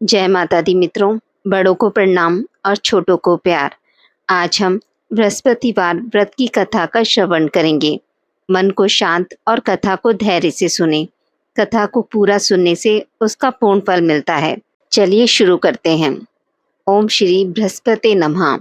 जय माता दी मित्रों, बड़ों को प्रणाम और छोटों को प्यार। आज हम बृहस्पतिवार व्रत की कथा का श्रवण करेंगे। मन को शांत और कथा को धैर्य से सुने। कथा को पूरा सुनने से उसका पूर्ण फल मिलता है। चलिए शुरू करते हैं। ओम श्री बृहस्पति नमः।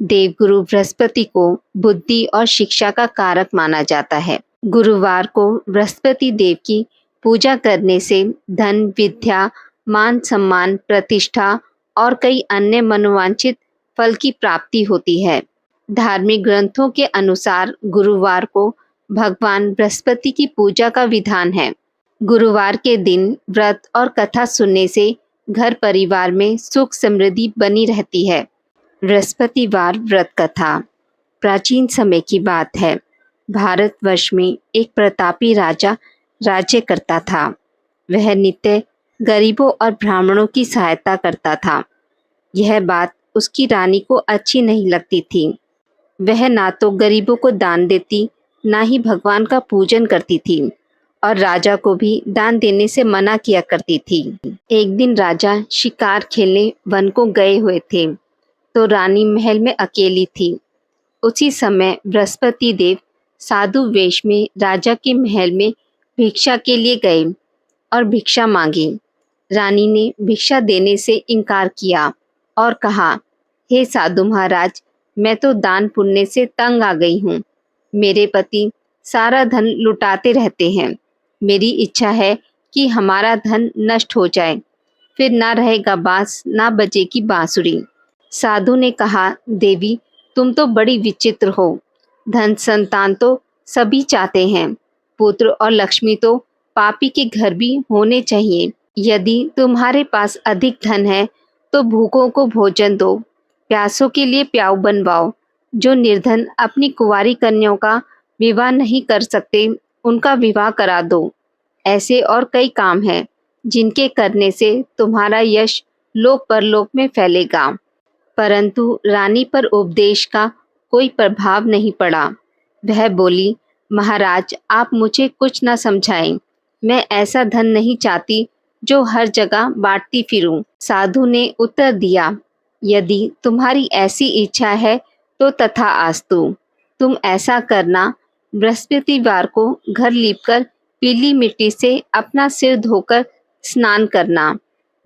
देवगुरु बृहस्पति को बुद्धि और शिक्षा का कारक माना जाता है। गुरुवार को बृहस्पति देव की पूजा करने से धन, विद्या, मान सम्मान, प्रतिष्ठा और कई अन्य मनोवांछित फल की प्राप्ति होती है। धार्मिक ग्रंथों के अनुसार गुरुवार को भगवान बृहस्पति की पूजा का विधान है। गुरुवार के दिन व्रत और कथा सुनने से घर परिवार में सुख समृद्धि बनी रहती है। बृहस्पतिवार व्रत कथा प्राचीन समय की बात है। भारतवर्ष में एक प्रतापी राजा राज्य करता था। वह नित्य गरीबों और ब्राह्मणों की सहायता करता था। यह बात उसकी रानी को अच्छी नहीं लगती थी। वह ना तो गरीबों को दान देती, ना ही भगवान का पूजन करती थी और राजा को भी दान देने से मना किया करती थी। एक दिन राजा शिकार खेलने वन को गए हुए थे तो रानी महल में अकेली थी। उसी समय बृहस्पति देव साधु वेश में राजा के महल में भिक्षा के लिए गए और भिक्षा मांगी। रानी ने भिक्षा देने से इनकार किया और कहा, हे साधु महाराज, मैं तो दान पुण्य से तंग आ गई हूँ। मेरे पति सारा धन लुटाते रहते हैं। मेरी इच्छा है कि हमारा धन नष्ट हो जाए, फिर ना रहेगा बांस ना बजेगी बांसुरी। साधु ने कहा, देवी तुम तो बड़ी विचित्र हो। धन संतान तो सभी चाहते हैं, पुत्र और लक्ष्मी तो पापी के घर भी होने चाहिए। यदि तुम्हारे पास अधिक धन है तो भूखों को भोजन दो, प्यासों के लिए प्याऊ बनवाओ। जो निर्धन अपनी कुंवारी कन्याओं का विवाह नहीं कर सकते, उनका विवाह करा दो। ऐसे और कई काम हैं जिनके करने से तुम्हारा यश लोक परलोक में फैलेगा। परंतु रानी पर उपदेश का कोई प्रभाव नहीं पड़ा। वह बोली, महाराज आप मुझे कुछ न समझाएं। मैं ऐसा धन नहीं चाहती जो हर जगह बांटती फिरूं। साधु ने उत्तर दिया, यदि तुम्हारी ऐसी इच्छा है तो तथास्तु। तुम ऐसा करना, बृहस्पतिवार को घर लीपकर पीली मिट्टी से अपना सिर धोकर स्नान करना,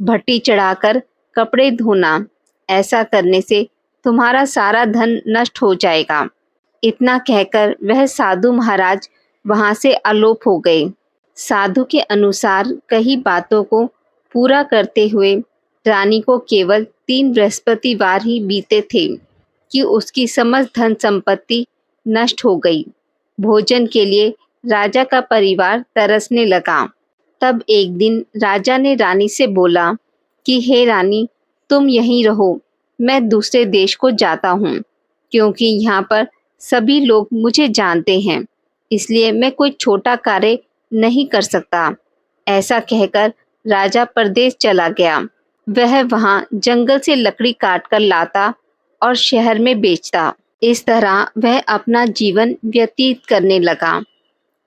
भट्टी चढ़ाकर कपड़े धोना। ऐसा करने से तुम्हारा सारा धन नष्ट हो जाएगा। इतना कहकर वह साधु महाराज वहां से अलोप हो गए। साधु के अनुसार कई बातों को पूरा करते हुए रानी को केवल 3 बृहस्पतिवार ही बीते थे कि उसकी समस्त धन संपत्ति नष्ट हो गई। भोजन के लिए राजा का परिवार तरसने लगा। तब एक दिन राजा ने रानी से बोला कि हे रानी, तुम यहीं रहो, मैं दूसरे देश को जाता हूँ, क्योंकि यहाँ पर सभी लोग मुझे जानते हैं, इसलिए मैं कोई छोटा कार्य नहीं कर सकता। ऐसा कहकर राजा परदेश चला गया। वह वहाँ जंगल से लकड़ी काट कर लाता और शहर में बेचता। इस तरह वह अपना जीवन व्यतीत करने लगा।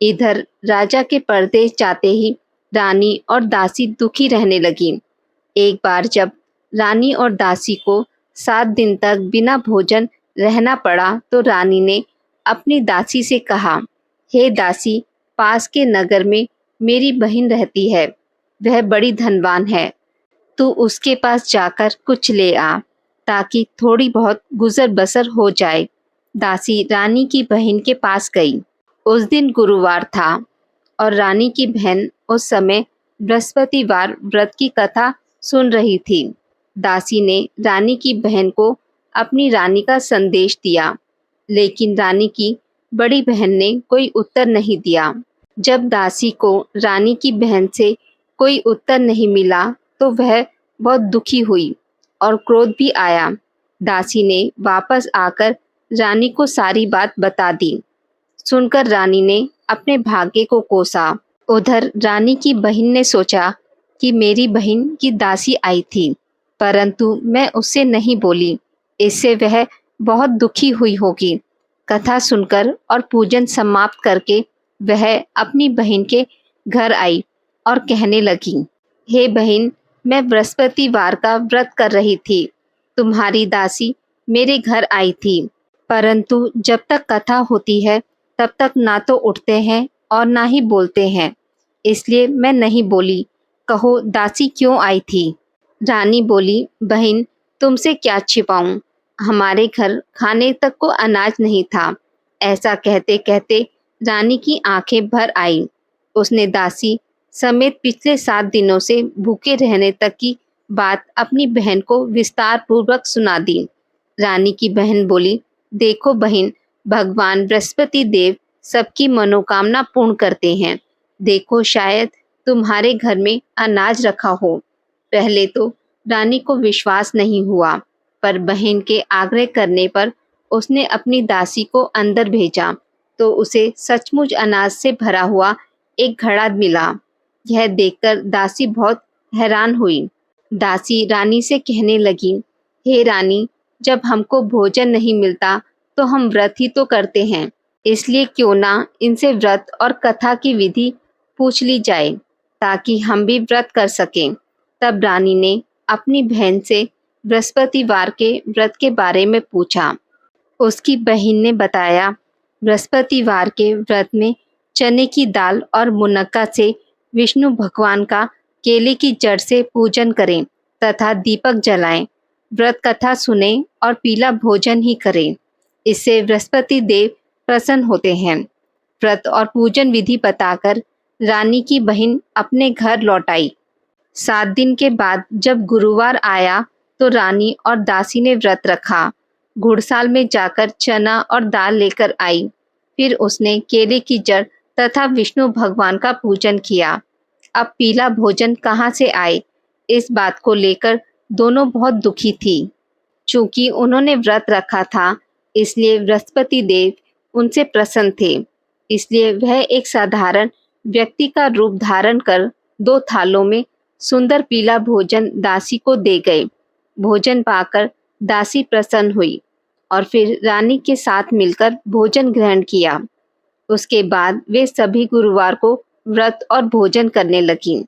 इधर राजा के परदेश जाते ही रानी और दासी दुखी रहने लगी। एक बार जब रानी और दासी को 7 दिन तक बिना भोजन रहना पड़ा तो रानी ने अपनी दासी से कहा, हे दासी, पास के नगर में मेरी बहन रहती है। वह बड़ी धनवान है। तू उसके पास जाकर कुछ ले आ ताकि थोड़ी बहुत गुजर बसर हो जाए। दासी रानी की बहन के पास गई। उस दिन गुरुवार था और रानी की बहन उस समय बृहस्पतिवार व्रत की कथा सुन रही थी। दासी ने रानी की बहन को अपनी रानी का संदेश दिया, लेकिन रानी की बड़ी बहन ने कोई उत्तर नहीं दिया। जब दासी को रानी की बहन से कोई उत्तर नहीं मिला तो वह बहुत दुखी हुई और क्रोध भी आया। दासी ने वापस आकर रानी को सारी बात बता दी। सुनकर रानी ने अपने भाग्य को कोसा। उधर रानी की बहन ने सोचा कि मेरी बहन की दासी आई थी, परंतु मैं उससे नहीं बोली, इससे वह बहुत दुखी हुई होगी। कथा सुनकर और पूजन समाप्त करके वह अपनी बहन के घर आई और कहने लगी, हे बहन, मैं बृहस्पतिवार का व्रत कर रही थी। तुम्हारी दासी मेरे घर आई थी, परंतु जब तक कथा होती है तब तक ना तो उठते हैं और ना ही बोलते हैं, इसलिए मैं नहीं बोली। कहो दासी क्यों आई थी? रानी बोली, बहन तुमसे क्या छिपाऊं, हमारे घर खाने तक को अनाज नहीं था। ऐसा कहते कहते रानी की आंखें भर आई। उसने दासी समेत पिछले 7 दिनों से भूखे रहने तक की बात अपनी बहन को विस्तार पूर्वक सुना दी। रानी की बहन बोली, देखो बहन, भगवान बृहस्पति देव सबकी मनोकामना पूर्ण करते हैं। देखो शायद तुम्हारे घर में अनाज रखा हो। पहले तो रानी को विश्वास नहीं हुआ, पर बहन के आग्रह करने पर उसने अपनी दासी को अंदर भेजा तो उसे सचमुच अनाज से भरा हुआ एक घड़ा मिला। यह देखकर दासी बहुत हैरान हुई। दासी रानी से कहने लगी, हे रानी, जब हमको भोजन नहीं मिलता तो हम व्रत ही तो करते हैं, इसलिए क्यों ना इनसे व्रत और कथा की विधि पूछ ली जाए ताकि हम भी व्रत कर सकें। तब रानी ने अपनी बहन से बृहस्पतिवार के व्रत के बारे में पूछा। उसकी बहन ने बताया, बृहस्पतिवार के व्रत में चने की दाल और मुनक्का से विष्णु भगवान का केले की जड़ से पूजन करें तथा दीपक जलाएं, व्रत कथा सुने और पीला भोजन ही करें। इससे बृहस्पति देव प्रसन्न होते हैं। व्रत और पूजन विधि बताकर रानी की बहन अपने घर लौट आई। 7 दिन के बाद जब गुरुवार आया तो रानी और दासी ने व्रत रखा। घुड़साल में जाकर चना और दाल लेकर आई। फिर उसने केले की जड़ तथा विष्णु भगवान का पूजन किया। अब पीला भोजन कहाँ से आए, इस बात को लेकर दोनों बहुत दुखी थी। चूंकि उन्होंने व्रत रखा था, इसलिए बृहस्पति देव उनसे प्रसन्न थे। इसलिए वह एक साधारण व्यक्ति का रूप धारण कर 2 थालों में सुंदर पीला भोजन दासी को दे गए। भोजन पाकर दासी प्रसन्न हुई और फिर रानी के साथ मिलकर भोजन ग्रहण किया। उसके बाद वे सभी गुरुवार को व्रत और भोजन करने लगीं।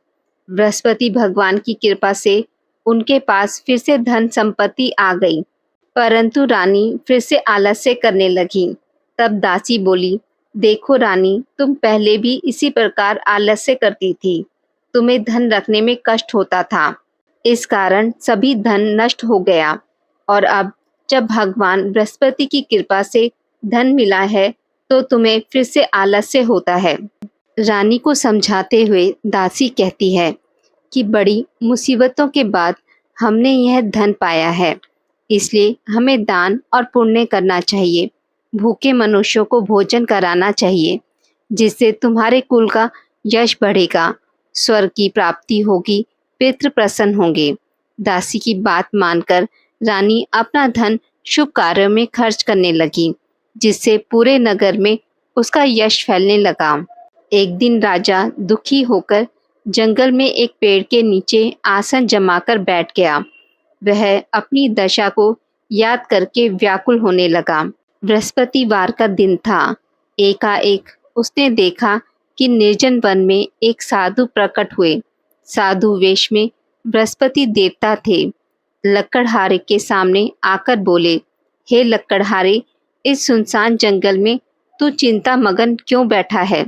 बृहस्पति भगवान की कृपा से उनके पास फिर से धन संपत्ति आ गई, परंतु रानी फिर से आलस्य करने लगी। तब दासी बोली, देखो रानी, तुम पहले भी इसी प्रकार आलस्य करती थी। तुम्हें धन रखने में कष्ट होता था, इस कारण सभी धन नष्ट हो गया, और अब जब भगवान बृहस्पति की कृपा से धन मिला है तो तुम्हें फिर से आलस्य होता है। रानी को समझाते हुए दासी कहती है कि बड़ी मुसीबतों के बाद हमने यह धन पाया है, इसलिए हमें दान और पुण्य करना चाहिए। भूखे मनुष्यों को भोजन कराना चाहिए, जिससे तुम्हारे कुल का यश बढ़ेगा, स्वर्ग की प्राप्ति होगी, पितृ प्रसन्न होंगे। दासी की बात मानकर रानी अपना धन शुभ कार्यों में खर्च करने लगी, जिससे पूरे नगर में उसका यश फैलने लगा। एक दिन राजा दुखी होकर जंगल में एक पेड़ के नीचे आसन जमाकर बैठ गया। वह अपनी दशा को याद करके व्याकुल होने लगा। बृहस्पतिवार का दिन था। एकाएक उसने देखा कि निर्जन वन में एक साधु प्रकट हुए। साधु वेश में बृहस्पति देवता थे। लकड़हारे के सामने आकर बोले, हे लकड़हारे, इस सुनसान जंगल में तू चिंता मगन क्यों बैठा है?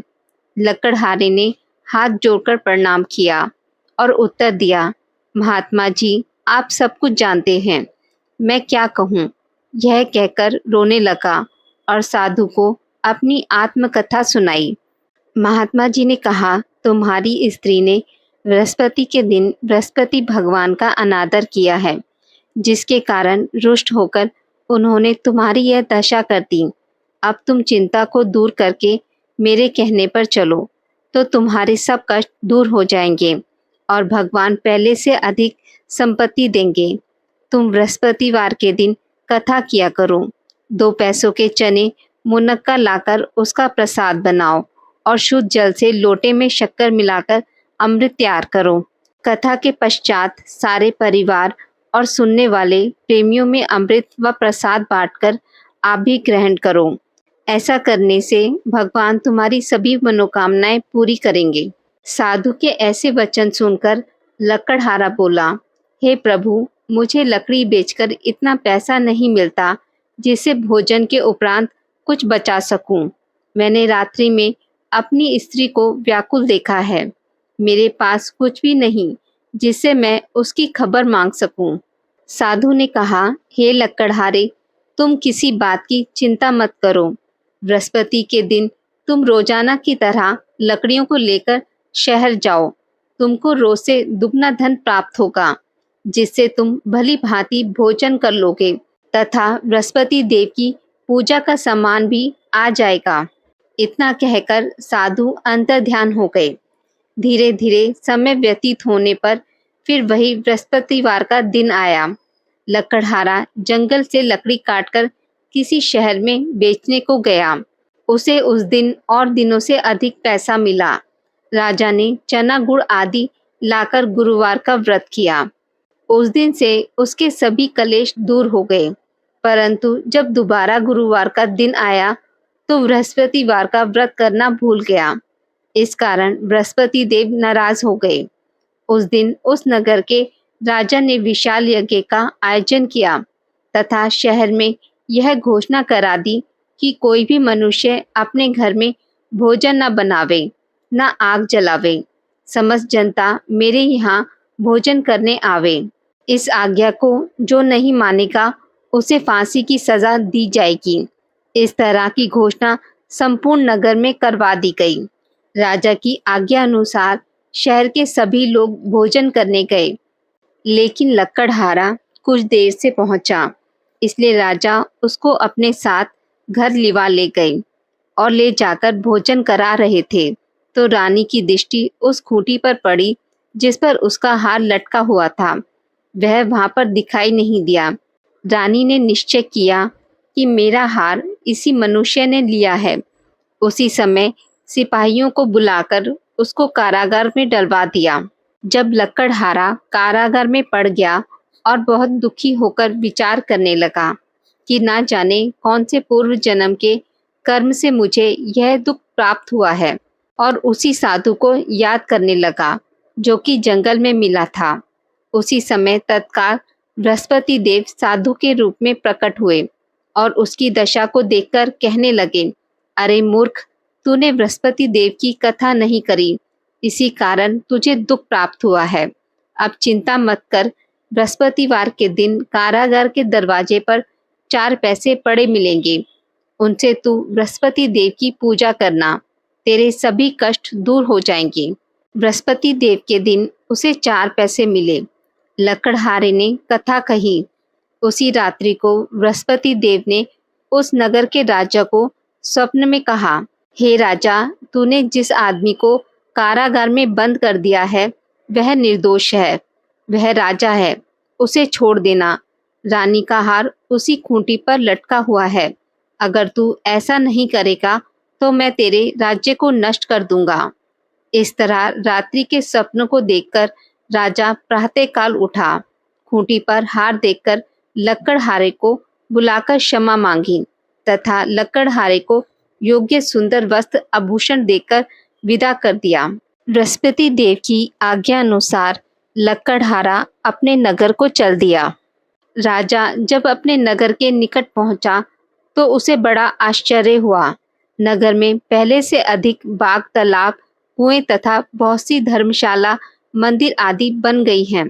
लकड़हारे ने हाथ जोड़कर प्रणाम किया और उत्तर दिया, महात्मा जी, आप सब कुछ जानते हैं, मैं क्या कहूँ। यह कहकर रोने लगा और साधु को अपनी आत्मकथा सुनाई। महात्मा जी ने कहा, तुम्हारी स्त्री ने बृहस्पति के दिन बृहस्पति भगवान का अनादर किया है, जिसके कारण रुष्ट होकर उन्होंने तुम्हारी यह दशा कर दी। अब तुम चिंता को दूर करके मेरे कहने पर चलो, तो तुम्हारे सब कष्ट दूर हो जाएंगे और भगवान पहले से अधिक संपत्ति देंगे। तुम बृहस्पतिवार के दिन कथा किया करो। 2 पैसों के चने मुनक्का लाकर उसका प्रसाद बनाओ और शुद्ध जल से लोटे में शक्कर मिलाकर अमृत तैयार करो। कथा के पश्चात सारे परिवार और सुनने वाले प्रेमियों में अमृत व प्रसाद बांटकर आप भी ग्रहण करो। ऐसा करने से भगवान तुम्हारी सभी मनोकामनाएं पूरी करेंगे। साधु के ऐसे वचन सुनकर लकड़हारा बोला, हे प्रभु, मुझे लकड़ी बेचकर इतना पैसा नहीं मिलता जिससे भोजन के उपरांत कुछ बचा सकूं। मैंने रात्रि में अपनी स्त्री को व्याकुल देखा है। मेरे पास कुछ भी नहीं जिससे मैं उसकी खबर मांग सकूं। साधु ने कहा, हे लकड़हारे, तुम किसी बात की चिंता मत करो। बृहस्पति के दिन तुम रोजाना की तरह लकड़ियों को लेकर शहर जाओ। तुमको रोज से दुगना धन प्राप्त होगा, जिससे तुम भली भांति भोजन कर लोगे तथा बृहस्पति देव की पूजा का सामान भी आ जाएगा। इतना कहकर साधु अंतर्ध्यान हो गए। धीरे धीरे समय व्यतीत होने पर फिर वही बृहस्पतिवार का दिन आया। लकड़हारा जंगल से लकड़ी काटकर किसी शहर में बेचने को गया। उसे उस दिन और दिनों से अधिक पैसा मिला। राजा ने चना गुड़ आदि लाकर गुरुवार का व्रत किया। उस दिन से उसके सभी कलेश दूर हो गए। परंतु जब दोबारा गुरुवार का दिन आया तो बृहस्पतिवार का व्रत करना भूल गया। इस कारण बृहस्पति देव नाराज हो गए। उस दिन उस नगर के राजा ने विशाल यज्ञ का आयोजन किया तथा शहर में यह घोषणा करा दी कि कोई भी मनुष्य अपने घर में भोजन न बनावे, न आग जलावे। समस्त जनता मेरे यहाँ भोजन करने आवे। इस आज्ञा को जो नहीं मानेगा उसे फांसी की सजा दी जाएगी। इस तरह की घोषणा संपूर्ण नगर में करवा दी गई। राजा की आज्ञा अनुसार शहर के सभी लोग भोजन करने गए, लेकिन लकड़हारा कुछ देर से पहुंचा, इसलिए राजा उसको अपने साथ घर लिवा ले गए और ले जाकर भोजन करा रहे थे तो रानी की दृष्टि उस खूंटी पर पड़ी जिस पर उसका हार लटका हुआ था। वह वहां पर दिखाई नहीं दिया। रानी ने निश्चय किया कि मेरा हार इसी मनुष्य ने लिया है। उसी समय सिपाहियों को बुलाकर उसको कारागार में डलवा दिया। जब लकड़हारा कारागार में पड़ गया और बहुत दुखी होकर विचार करने लगा कि ना जाने कौन से पूर्व जन्म के कर्म से मुझे यह दुख प्राप्त हुआ है, और उसी साधु को याद करने लगा जो कि जंगल में मिला था। उसी समय तत्काल बृहस्पति देव साधु के रूप में प्रकट हुए और उसकी दशा को देखकर कहने लगे, अरे मूर्ख, तूने बृहस्पति देव की कथा नहीं करी, इसी कारण तुझे दुख प्राप्त हुआ है। अब चिंता मत कर। बृहस्पतिवार के दिन कारागार के दरवाजे पर 4 पैसे पड़े मिलेंगे। उनसे तू बृहस्पति देव की पूजा करना, तेरे सभी कष्ट दूर हो जाएंगे। बृहस्पति देव के दिन उसे 4 पैसे मिले। लकड़हारे ने कथा कही। उसी रात्रि को बृहस्पति देव ने उस नगर के राजा को स्वप्न में कहा, हे राजा, तूने जिस आदमी को कारागार में बंद कर दिया है वह निर्दोष है, वह राजा है, उसे छोड़ देना। रानी का हार उसी खूंटी पर लटका हुआ है। अगर तू ऐसा नहीं करेगा तो मैं तेरे राज्य को नष्ट कर दूंगा। इस तरह रात्रि के स्वप्न को देखकर राजा प्रातःकाल उठा। खूंटी पर हार देखकर लकड़हारे को बुलाकर क्षमा मांगी तथा लकड़हारे को योग्य सुंदर वस्त्र आभूषण देकर विदा कर दिया। बृहस्पति देव की आज्ञा अनुसार लकड़हारा अपने नगर को चल दिया। राजा जब अपने नगर के निकट पहुंचा तो उसे बड़ा आश्चर्य हुआ। नगर में पहले से अधिक बाग, तालाब, कुएं तथा बहुत सी धर्मशाला, मंदिर आदि बन गई हैं।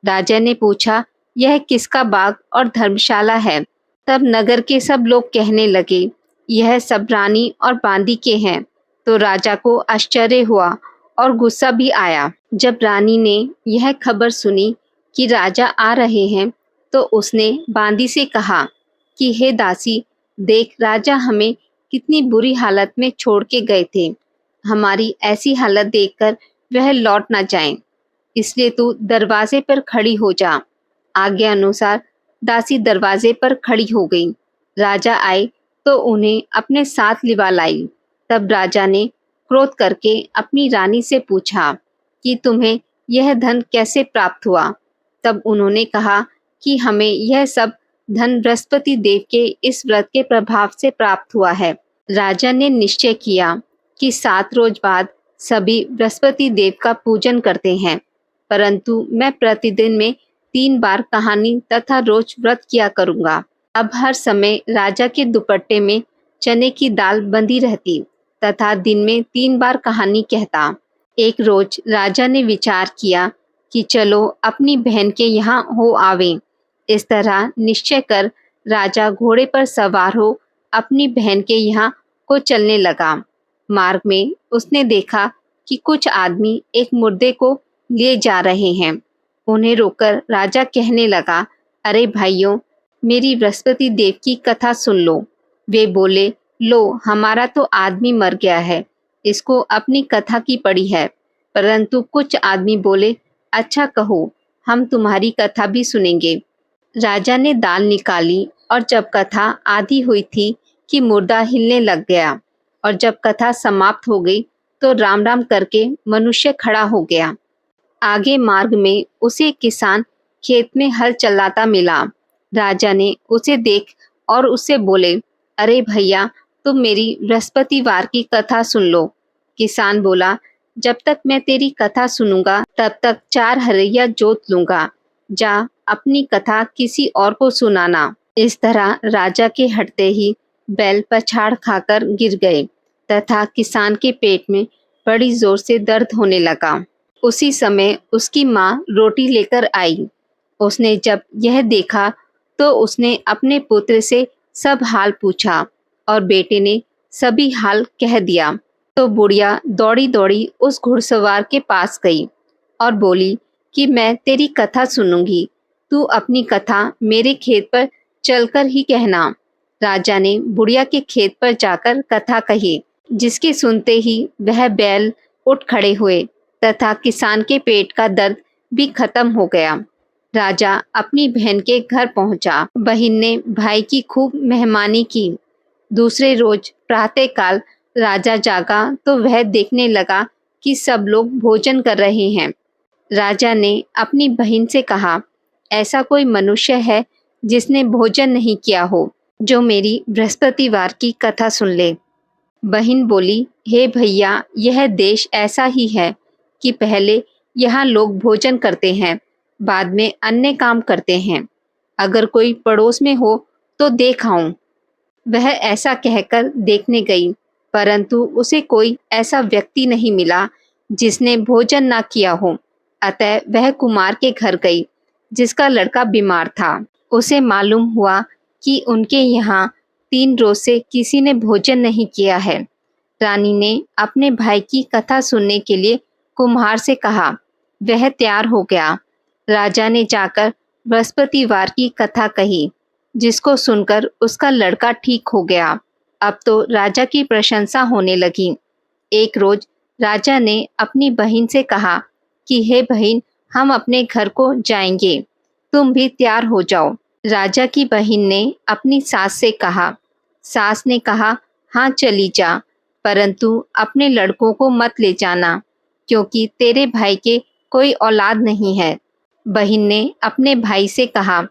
राजा ने पूछा, यह किसका बाग और धर्मशाला है? तब नगर के सब लोग कहने लगे, यह सब रानी और बांदी के हैं। तो राजा को आश्चर्य हुआ और गुस्सा भी आया। जब रानी ने यह खबर सुनी कि राजा आ रहे हैं तो उसने बांदी से कहा कि हे दासी, देख राजा हमें कितनी बुरी हालत में छोड़ के गए थे। हमारी ऐसी हालत देखकर वह लौट ना जाएं, इसलिए तू दरवाजे पर खड़ी हो जा। आज्ञा अनुसार दासी दरवाजे पर खड़ी हो गई। राजा आए तो उन्हें अपने साथ लिवा लाई। तब राजा ने क्रोध करके अपनी रानी से पूछा कि तुम्हें यह धन कैसे प्राप्त हुआ? तब उन्होंने कहा कि हमें यह सब धन बृहस्पति देव के इस व्रत के प्रभाव से प्राप्त हुआ है। राजा ने निश्चय किया कि 7 रोज बाद सभी बृहस्पति देव का पूजन करते हैं, परंतु मैं प्रतिदिन में 3 बार कहानी तथा रोज व्रत किया करूँगा। अब हर समय राजा के दुपट्टे में चने की दाल बंधी रहती तथा दिन में 3 बार कहानी कहता। एक रोज राजा ने विचार किया कि चलो अपनी बहन के यहाँ हो आवें। इस तरह निश्चय कर राजा घोड़े पर सवार हो अपनी बहन के यहाँ को चलने लगा। मार्ग में उसने देखा कि कुछ आदमी एक मुर्दे को लिए जा रहे हैं। उन्हें रोककर राजा कहने लगा, अरे भाइयों, मेरी बृहस्पति देव की कथा सुन लो। वे बोले, लो हमारा तो आदमी मर गया है, इसको अपनी कथा की पड़ी है। परंतु कुछ आदमी बोले, अच्छा कहो, हम तुम्हारी कथा भी सुनेंगे। राजा ने दाल निकाली और जब कथा आधी हुई थी कि मुर्दा हिलने लग गया और जब कथा समाप्त हो गई तो राम राम करके मनुष्य खड़ा हो गया। आगे मार्ग में उसे किसान खेत में हल चलाता मिला। राजा ने उसे देख और उससे बोले, अरे भैया, तुम मेरी बृहस्पतिवार की कथा सुन लो। किसान बोला, जब तक मैं तेरी कथा सुनूंगा तब तक 4 हरैया जोत लूंगा। जा अपनी कथा किसी और को सुनाना। इस तरह राजा के हटते ही बैल पछाड़ खाकर गिर गए तथा किसान के पेट में बड़ी जोर से दर्द होने लगा। उसी समय उसकी माँ रोटी लेकर आई। उसने जब यह देखा तो उसने अपने पुत्र से सब हाल पूछा और बेटे ने सभी हाल कह दिया। तो बुढ़िया दौड़ी दौड़ी उस घुड़सवार के पास गई और बोली कि मैं तेरी कथा सुनूंगी, तू अपनी कथा मेरे खेत पर चलकर ही कहना। राजा ने बुढ़िया के खेत पर जाकर कथा कही, जिसके सुनते ही वह बैल उठ खड़े हुए तथा किसान के पेट का दर्द भी खत्म हो गया। राजा अपनी बहन के घर पहुंचा। बहन ने भाई की खूब मेहमानी की। दूसरे रोज प्रातःकाल राजा जागा तो वह देखने लगा कि सब लोग भोजन कर रहे हैं। राजा ने अपनी बहन से कहा, ऐसा कोई मनुष्य है जिसने भोजन नहीं किया हो, जो मेरी बृहस्पतिवार की कथा सुन ले। बहन बोली, हे भैया, यह देश ऐसा ही है कि पहले यहाँ लोग भोजन करते हैं, बाद में अन्य काम करते हैं। अगर कोई पड़ोस में हो तो देख आऊं। वह ऐसा कहकर देखने गई, परंतु उसे कोई ऐसा व्यक्ति नहीं मिला जिसने भोजन ना किया हो। अतः वह कुमार के घर गई, जिसका लड़का बीमार था। उसे मालूम हुआ कि उनके यहाँ 3 रोज से किसी ने भोजन नहीं किया है। रानी ने अपने भाई की कथा सुनने के लिए कुम्हार से कहा। वह तैयार हो गया। राजा ने जाकर बृहस्पतिवार की कथा कही, जिसको सुनकर उसका लड़का ठीक हो गया। अब तो राजा की प्रशंसा होने लगी। एक रोज राजा ने अपनी बहन से कहा कि हे बहन, हम अपने घर को जाएंगे, तुम भी तैयार हो जाओ। राजा की बहन ने अपनी सास से कहा। सास ने कहा, हाँ चली जा, परंतु अपने लड़कों को मत ले जाना, क्योंकि तेरे भाई के कोई औलाद नहीं है। बहन ने अपने भाई से कहा,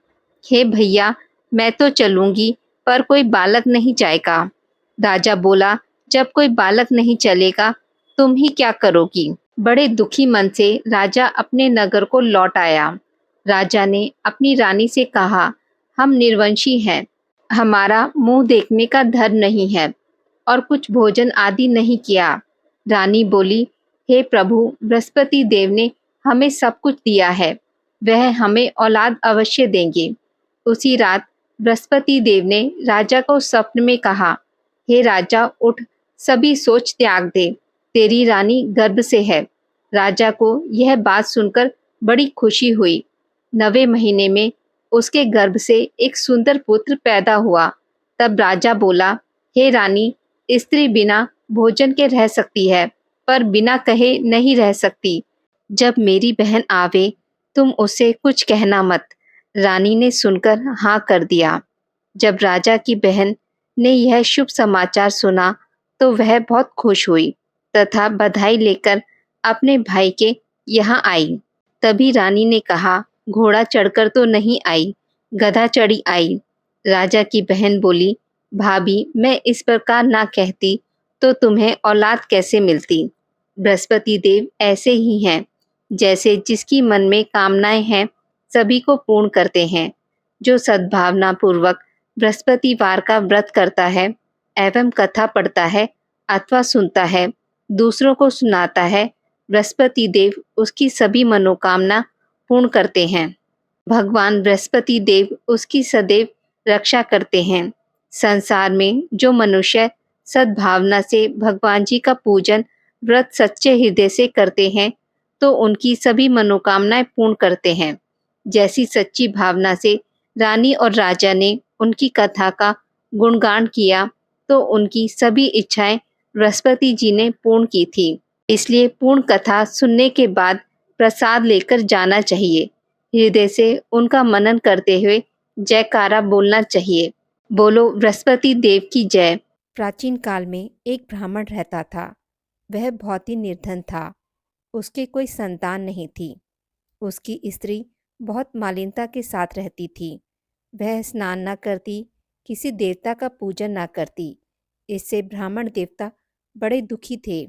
हे भैया, मैं तो चलूंगी, पर कोई बालक नहीं जाएगा। राजा बोला, जब कोई बालक नहीं चलेगा तुम ही क्या करोगी। बड़े दुखी मन से राजा अपने नगर को लौट आया। राजा ने अपनी रानी से कहा, हम निर्वंशी हैं, हमारा मुंह देखने का धर्म नहीं है और कुछ भोजन आदि नहीं किया। रानी बोली, हे प्रभु, बृहस्पति देव ने हमें सब कुछ दिया है, वह हमें औलाद अवश्य देंगे। उसी रात बृहस्पति देव ने राजा को स्वप्न में कहा, हे राजा, उठ, सभी सोच त्याग दे, तेरी रानी गर्भ से है। राजा को यह बात सुनकर बड़ी खुशी हुई। 9वें महीने में उसके गर्भ से एक सुंदर पुत्र पैदा हुआ। तब राजा बोला, हे रानी, स्त्री बिना भोजन के रह सकती है, पर बिना कहे नहीं रह सकती। जब मेरी बहन आवे तुम उसे कुछ कहना मत। रानी ने सुनकर हाँ कर दिया। जब राजा की बहन ने यह शुभ समाचार सुना तो वह बहुत खुश हुई तथा बधाई लेकर अपने भाई के यहाँ आई। तभी रानी ने कहा, घोड़ा चढ़कर तो नहीं आई, गधा चढ़ी आई। राजा की बहन बोली, भाभी, मैं इस प्रकार ना कहती तो तुम्हें औलाद कैसे मिलती। बृहस्पति देव ऐसे ही हैं, जैसे जिसकी मन में कामनाएं हैं सभी को पूर्ण करते हैं। जो सद्भावना पूर्वक बृहस्पतिवार का व्रत करता है एवं कथा पढ़ता है अथवा सुनता है, दूसरों को सुनाता है, बृहस्पति देव उसकी सभी मनोकामना पूर्ण करते हैं। भगवान बृहस्पति देव उसकी सदैव रक्षा करते हैं। संसार में जो मनुष्य सद्भावना से भगवान जी का पूजन व्रत सच्चे हृदय से करते हैं तो उनकी सभी मनोकामनाएं पूर्ण करते हैं। जैसी सच्ची भावना से रानी और राजा ने उनकी कथा का गुणगान किया तो उनकी सभी इच्छाएं बृहस्पति जी ने पूर्ण की थी। इसलिए पूर्ण कथा सुनने के बाद प्रसाद लेकर जाना चाहिए। हृदय से उनका मनन करते हुए जयकारा बोलना चाहिए। बोलो बृहस्पति देव की जय। प्राचीन काल में एक ब्राह्मण रहता था। वह बहुत ही निर्धन था। उसके कोई संतान नहीं थी। उसकी स्त्री बहुत मालिनता के साथ रहती थी। वह स्नान न करती, किसी देवता का पूजन न करती। इससे ब्राह्मण देवता बड़े दुखी थे।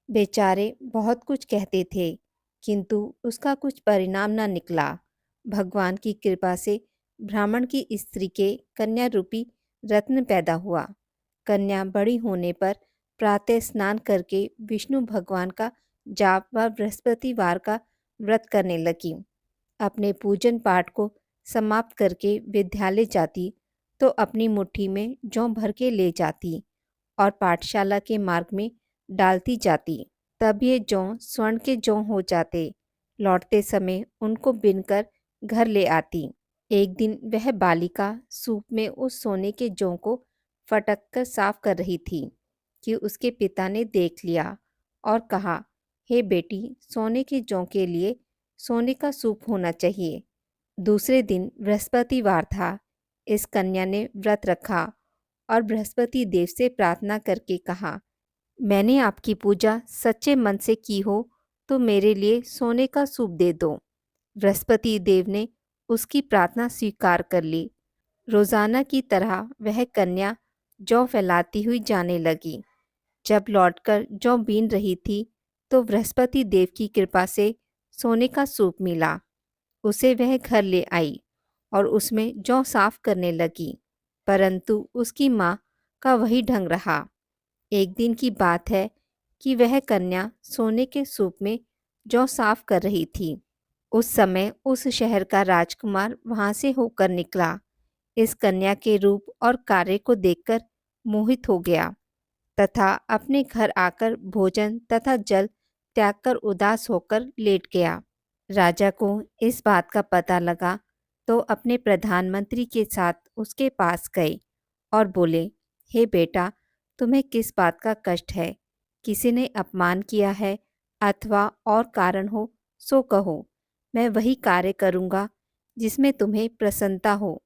बेचारे बहुत कुछ कहते थे, किंतु उसका कुछ परिणाम न निकला। भगवान की कृपा से ब्राह्मण की स्त्री के कन्या रूपी रत्न पैदा हुआ। कन्या बड़ी होने पर प्रातः स्नान करके विष्णु भगवान का जाप व बृहस्पतिवार का व्रत करने लगी। अपने पूजन पाठ को समाप्त करके विद्यालय जाती तो अपनी मुट्ठी में जौ भर के ले जाती और पाठशाला के मार्ग में डालती जाती। तब ये जौ स्वर्ण के जौ हो जाते। लौटते समय उनको बिनकर घर ले आती। एक दिन वह बालिका सूप में उस सोने के जौ को फटक कर साफ कर रही थी कि उसके पिता ने देख लिया और कहा, हे बेटी, सोने के जौ के लिए सोने का सूप होना चाहिए। दूसरे दिन बृहस्पतिवार था। इस कन्या ने व्रत रखा और बृहस्पति देव से प्रार्थना करके कहा, मैंने आपकी पूजा सच्चे मन से की हो तो मेरे लिए सोने का सूप दे दो। बृहस्पति देव ने उसकी प्रार्थना स्वीकार कर ली। रोजाना की तरह वह कन्या जौ फैलाती हुई जाने लगी। जब लौटकर जौ बीन रही थी तो बृहस्पति देव की कृपा से सोने का सूप मिला। उसे वह घर ले आई और उसमें जौ साफ करने लगी, परंतु उसकी माँ का वही ढंग रहा। एक दिन की बात है कि वह कन्या सोने के सूप में जौ साफ कर रही थी। उस समय उस शहर का राजकुमार वहां से होकर निकला। इस कन्या के रूप और कार्य को देखकर मोहित हो गया तथा अपने घर आकर भोजन तथा जल त्याग कर उदास होकर लेट गया। राजा को इस बात का पता लगा तो अपने प्रधानमंत्री के साथ उसके पास गए और बोले, हे बेटा, तुम्हें किस बात का कष्ट है? किसी ने अपमान किया है अथवा और कारण हो सो कहो। मैं वही कार्य करूँगा जिसमें तुम्हें प्रसन्नता हो।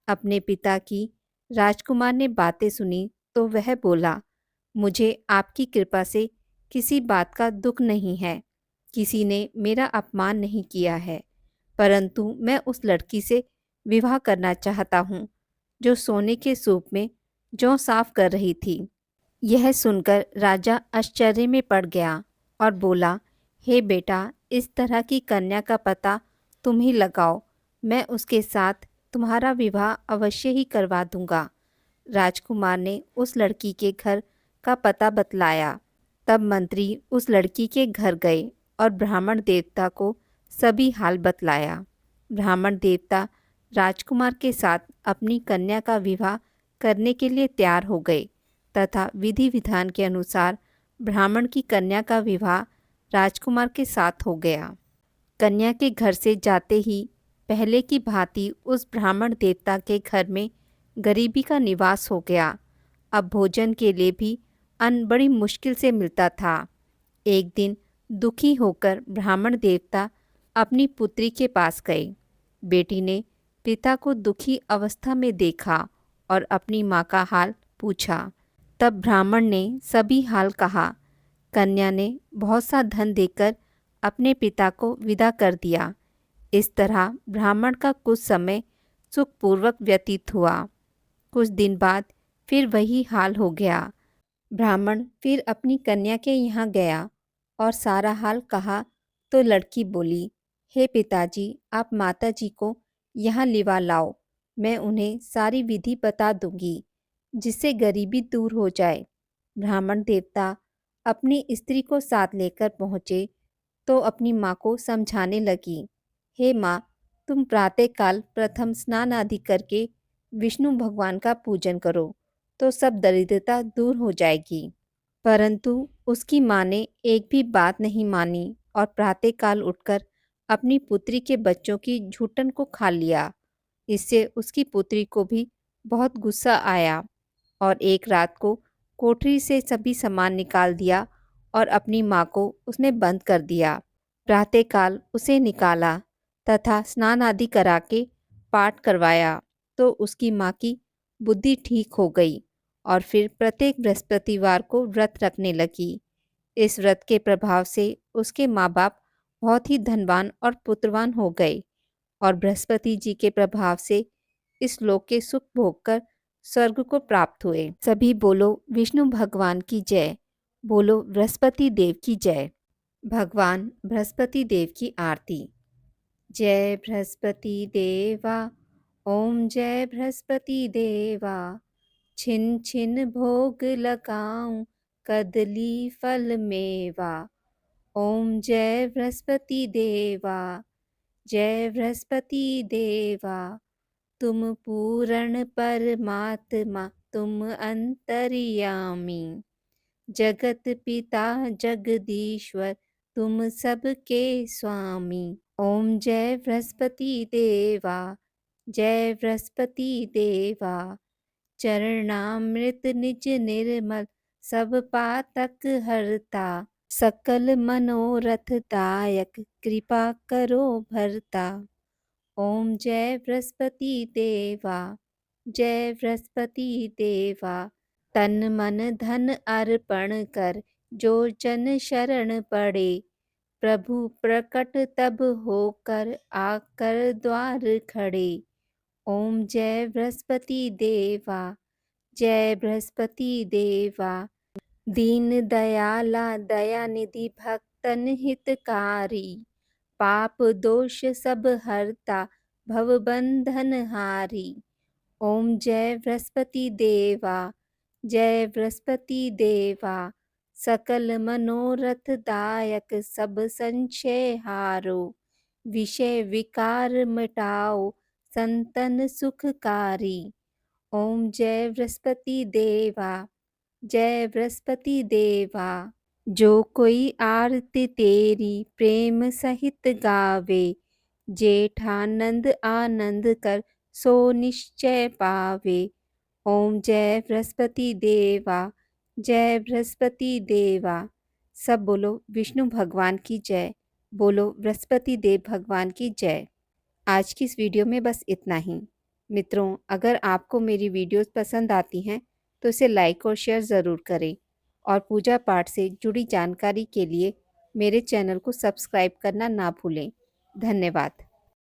अपने पिता की राजकुमार ने बातें सुनी तो वह बोला, मुझे आपकी कृपा से किसी बात का दुख नहीं है। किसी ने मेरा अपमान नहीं किया है, परंतु मैं उस लड़की से विवाह करना चाहता हूँ जो सोने के सूप में जौ साफ कर रही थी। यह सुनकर राजा आश्चर्य में पड़ गया और बोला, हे बेटा, इस तरह की कन्या का पता तुम ही लगाओ। मैं उसके साथ तुम्हारा विवाह अवश्य ही करवा दूंगा। राजकुमार ने उस लड़की के घर का पता बतलाया। तब मंत्री उस लड़की के घर गए और ब्राह्मण देवता को सभी हाल बतलाया। ब्राह्मण देवता राजकुमार के साथ अपनी कन्या का विवाह करने के लिए तैयार हो गए तथा विधि विधान के अनुसार ब्राह्मण की कन्या का विवाह राजकुमार के साथ हो गया। कन्या के घर से जाते ही पहले की भांति उस ब्राह्मण देवता के घर में गरीबी का निवास हो गया। अब भोजन के लिए भी अन्न बड़ी मुश्किल से मिलता था। एक दिन दुखी होकर ब्राह्मण देवता अपनी पुत्री के पास गए। बेटी ने पिता को दुखी अवस्था में देखा और अपनी माँ का हाल पूछा। तब ब्राह्मण ने सभी हाल कहा। कन्या ने बहुत सा धन देकर अपने पिता को विदा कर दिया। इस तरह ब्राह्मण का कुछ समय सुखपूर्वक व्यतीत हुआ। कुछ दिन बाद फिर वही हाल हो गया। ब्राह्मण फिर अपनी कन्या के यहाँ गया और सारा हाल कहा तो लड़की बोली, हे पिताजी, आप माताजी को यहाँ लिवा लाओ। मैं उन्हें सारी विधि बता दूंगी, जिससे गरीबी दूर हो जाए। ब्राह्मण देवता अपनी स्त्री को साथ लेकर पहुँचे तो अपनी माँ को समझाने लगी, हे माँ, तुम प्रातःकाल प्रथम स्नान आदि करके विष्णु भगवान का पूजन करो, तो सब दरिद्रता दूर हो जाएगी। परंतु उसकी माँ ने एक भी बात नहीं मानी और प्रातःकाल उठकर अपनी पुत्री के बच्चों की झूठन को खा लिया। इससे उसकी पुत्री को भी बहुत गुस्सा आया और एक रात को कोठरी से सभी सामान निकाल दिया और अपनी माँ को उसने बंद कर दिया। प्रातःकाल उसे निकाला तथा स्नान आदि करा के पाठ करवाया तो उसकी माँ की बुद्धि ठीक हो गई और फिर प्रत्येक बृहस्पतिवार को व्रत रखने लगी। इस व्रत के प्रभाव से उसके माँ बाप बहुत ही धनवान और पुत्रवान हो गए और बृहस्पति जी के प्रभाव से इस लोक के सुख भोगकर स्वर्ग को प्राप्त हुए। सभी बोलो विष्णु भगवान की जय, बोलो बृहस्पति देव की जय। भगवान बृहस्पति देव की आरती। जय बृहस्पति देवा, ओम जय बृहस्पति देवा। छिन छिन भोग लगाऊं, कदली फल मेवा। ओम जय बृहस्पति देवा, जय बृहस्पति देवा। तुम पूर्ण परमात्मा, तुम अंतर्यामी। जगत पिता जगदीश्वर, तुम सबके स्वामी। ओम जय बृहस्पति देवा, जय बृहस्पति देवा। चरणामृत निज निर्मल, सब पातक हरता। सकल मनोरथ दायक, कृपा करो भरता। ओम जय बृहस्पति देवा, जय बृहस्पति देवा। तन मन धन अर्पण कर, जो जन शरण पड़े। प्रभु प्रकट तब होकर, आकर द्वार खड़े। ओम जय बृहस्पति देवा, जय बृहस्पति देवा। दीन दयाला दयानिधि, भक्तन हितकारी। पाप दोष सब हरता, भव बंधन हारी। ओम जय बृहस्पति देवा, जय बृहस्पति देवा। सकल मनोरथ दायक, सब संशय हारो। विषय विकार मिटाओ, संतन सुखकारी। ओम जय बृहस्पति देवा, जय बृहस्पति देवा। जो कोई आरती तेरी प्रेम सहित गावे। जेठानंद आनंद कर, सो निश्चय पावे। ओम जय बृहस्पति देवा, जय बृहस्पति देवा। सब बोलो विष्णु भगवान की जय, बोलो बृहस्पति देव भगवान की जय। आज की इस वीडियो में बस इतना ही। मित्रों, अगर आपको मेरी वीडियोस पसंद आती हैं तो इसे लाइक और शेयर ज़रूर करें और पूजा पाठ से जुड़ी जानकारी के लिए मेरे चैनल को सब्सक्राइब करना ना भूलें। धन्यवाद।